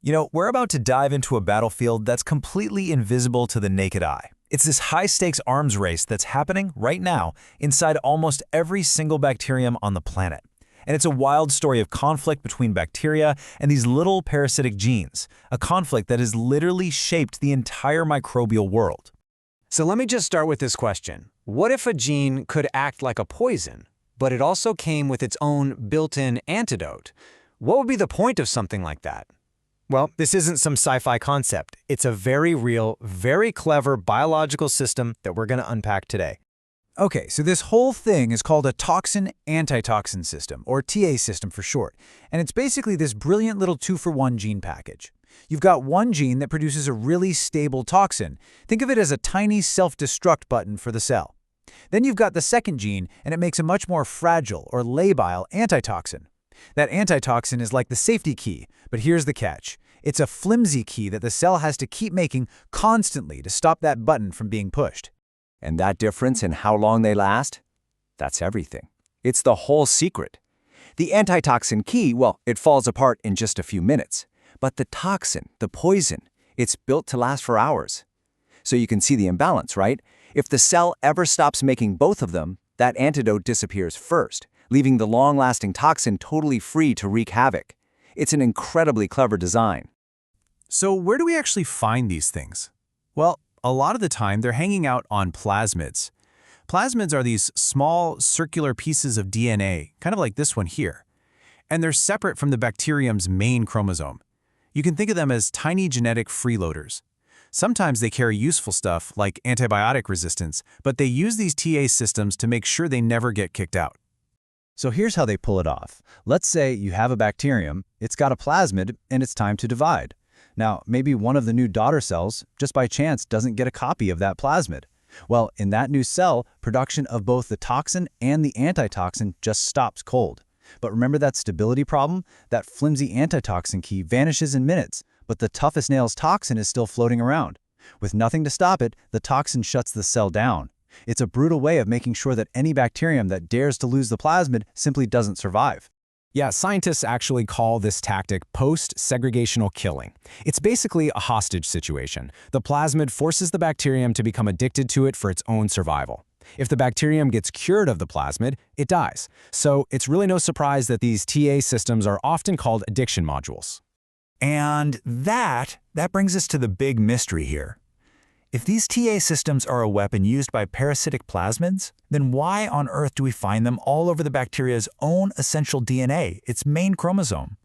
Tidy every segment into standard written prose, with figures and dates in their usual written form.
We're about to dive into a battlefield that's completely invisible to the naked eye. It's this high-stakes arms race that's happening right now inside almost every single bacterium on the planet. And it's a wild story of conflict between bacteria and these little parasitic genes, a conflict that has literally shaped the entire microbial world. So let me just start with this question. What if a gene could act like a poison, but it also came with its own built-in antidote? What would be the point of something like that? Well, this isn't some sci-fi concept. It's a very real, very clever biological system that we're going to unpack today. Okay, so this whole thing is called a Toxin-Antitoxin System, or TA system for short, and it's basically this brilliant little 2-for-1 gene package. You've got one gene that produces a really stable toxin. Think of it as a tiny self-destruct button for the cell. Then you've got the second gene, and it makes a much more fragile or labile antitoxin. That antitoxin is like the safety key, but here's the catch. It's a flimsy key that the cell has to keep making constantly to stop that button from being pushed. And that difference in how long they last? That's everything. It's the whole secret. The antitoxin key, well, it falls apart in just a few minutes. But the toxin, the poison, it's built to last for hours. So you can see the imbalance, right? If the cell ever stops making both of them, that antidote disappears first, leaving the long-lasting toxin totally free to wreak havoc. It's an incredibly clever design. So where do we actually find these things? Well, a lot of the time they're hanging out on plasmids. Plasmids are these small, circular pieces of DNA, kind of like this one here. And they're separate from the bacterium's main chromosome. You can think of them as tiny genetic freeloaders. Sometimes they carry useful stuff like antibiotic resistance, but they use these TA systems to make sure they never get kicked out. So here's how they pull it off. Let's say you have a bacterium, it's got a plasmid, and it's time to divide. Now, maybe one of the new daughter cells, just by chance, doesn't get a copy of that plasmid. Well, in that new cell, production of both the toxin and the antitoxin just stops cold. But remember that stability problem? That flimsy antitoxin key vanishes in minutes, but the toughest nails toxin is still floating around. With nothing to stop it, the toxin shuts the cell down. It's a brutal way of making sure that any bacterium that dares to lose the plasmid simply doesn't survive. Yeah, scientists actually call this tactic post-segregational killing. It's basically a hostage situation. The plasmid forces the bacterium to become addicted to it for its own survival. If the bacterium gets cured of the plasmid, it dies. So it's really no surprise that these TA systems are often called addiction modules. And that brings us to the big mystery here. If these TA systems are a weapon used by parasitic plasmids, then why on earth do we find them all over the bacteria's own essential DNA, its main chromosome?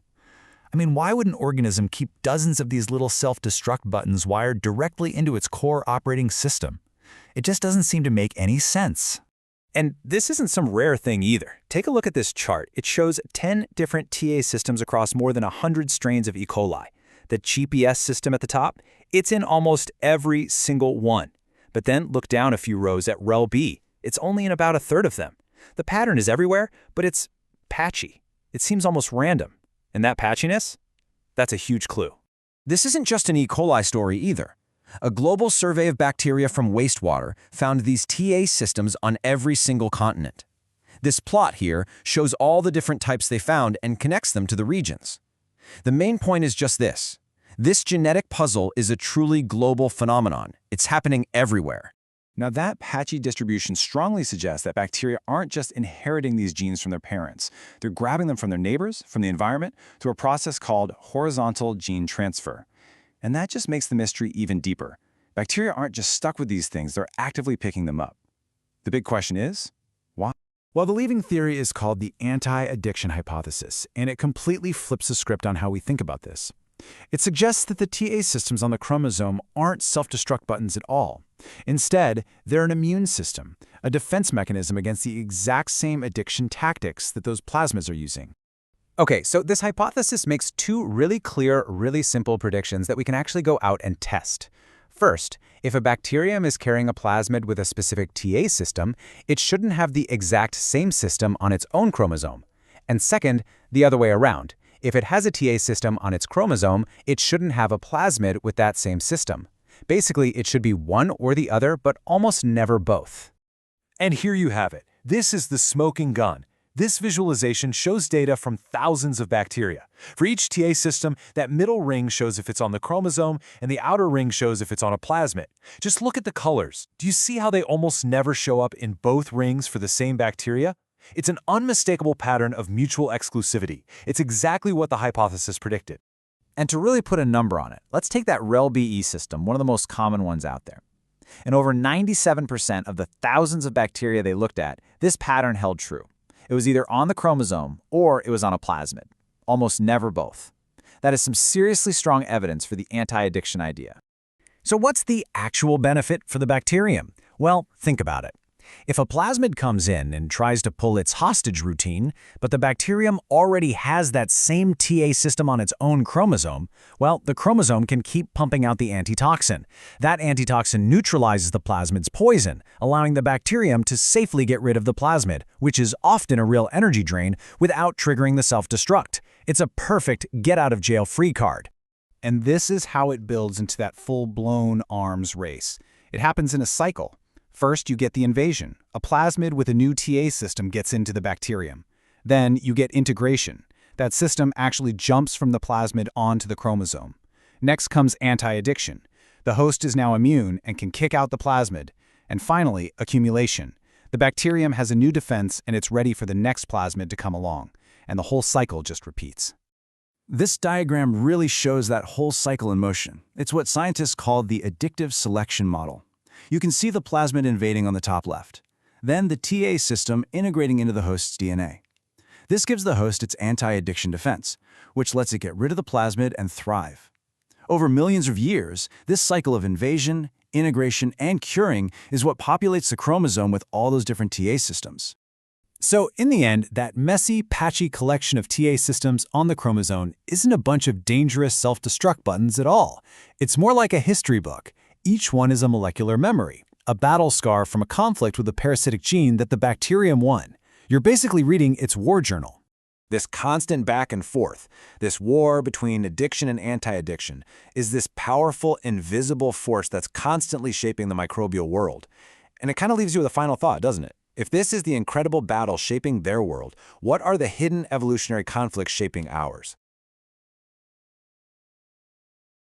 I mean, why would an organism keep dozens of these little self-destruct buttons wired directly into its core operating system? It just doesn't seem to make any sense. And this isn't some rare thing either. Take a look at this chart. It shows 10 different TA systems across more than 100 strains of E. coli. The GPS system at the top, it's in almost every single one. But then look down a few rows at rel B. It's only in about a third of them. The pattern is everywhere, but it's patchy. It seems almost random. And that patchiness? That's a huge clue. This isn't just an E. coli story either. A global survey of bacteria from wastewater found these TA systems on every single continent. This plot here shows all the different types they found and connects them to the regions. The main point is just this. This genetic puzzle is a truly global phenomenon. It's happening everywhere. Now that patchy distribution strongly suggests that bacteria aren't just inheriting these genes from their parents. They're grabbing them from their neighbors, from the environment, through a process called horizontal gene transfer. And that just makes the mystery even deeper. Bacteria aren't just stuck with these things, they're actively picking them up. The big question is, why? Well, the leading theory is called the anti-addiction hypothesis, and it completely flips the script on how we think about this. It suggests that the TA systems on the chromosome aren't self-destruct buttons at all. Instead, they're an immune system, a defense mechanism against the exact same addiction tactics that those plasmids are using. Okay, so this hypothesis makes two really clear, really simple predictions that we can actually go out and test. First, if a bacterium is carrying a plasmid with a specific TA system, it shouldn't have the exact same system on its own chromosome. And second, the other way around. If it has a TA system on its chromosome, it shouldn't have a plasmid with that same system. Basically, it should be one or the other, but almost never both. And here you have it. This is the smoking gun. This visualization shows data from thousands of bacteria. For each TA system, that middle ring shows if it's on the chromosome, and the outer ring shows if it's on a plasmid. Just look at the colors. Do you see how they almost never show up in both rings for the same bacteria? It's an unmistakable pattern of mutual exclusivity. It's exactly what the hypothesis predicted. And to really put a number on it, let's take that REL-BE system, one of the most common ones out there. In over 97% of the thousands of bacteria they looked at, this pattern held true. It was either on the chromosome or it was on a plasmid. Almost never both. That is some seriously strong evidence for the anti-addiction idea. So what's the actual benefit for the bacterium? Well, think about it. If a plasmid comes in and tries to pull its hostage routine, but the bacterium already has that same TA system on its own chromosome, well, the chromosome can keep pumping out the antitoxin. That antitoxin neutralizes the plasmid's poison, allowing the bacterium to safely get rid of the plasmid, which is often a real energy drain, without triggering the self-destruct. It's a perfect get-out-of-jail-free card. And this is how it builds into that full-blown arms race. It happens in a cycle. First, you get the invasion. A plasmid with a new TA system gets into the bacterium. Then you get integration. That system actually jumps from the plasmid onto the chromosome. Next comes anti-addiction. The host is now immune and can kick out the plasmid. And finally, accumulation. The bacterium has a new defense and it's ready for the next plasmid to come along. And the whole cycle just repeats. This diagram really shows that whole cycle in motion. It's what scientists call the addictive selection model. You can see the plasmid invading on the top left, then the TA system integrating into the host's DNA. This gives the host its anti-addiction defense, which lets it get rid of the plasmid and thrive. Over millions of years, this cycle of invasion, integration, and curing is what populates the chromosome with all those different TA systems. So in the end, that messy, patchy collection of TA systems on the chromosome isn't a bunch of dangerous self-destruct buttons at all. It's more like a history book. Each one is a molecular memory, a battle scar from a conflict with a parasitic gene that the bacterium won. You're basically reading its war journal. This constant back and forth, this war between addiction and anti-addiction, is this powerful, invisible force that's constantly shaping the microbial world. And it kind of leaves you with a final thought, doesn't it? If this is the incredible battle shaping their world, what are the hidden evolutionary conflicts shaping ours?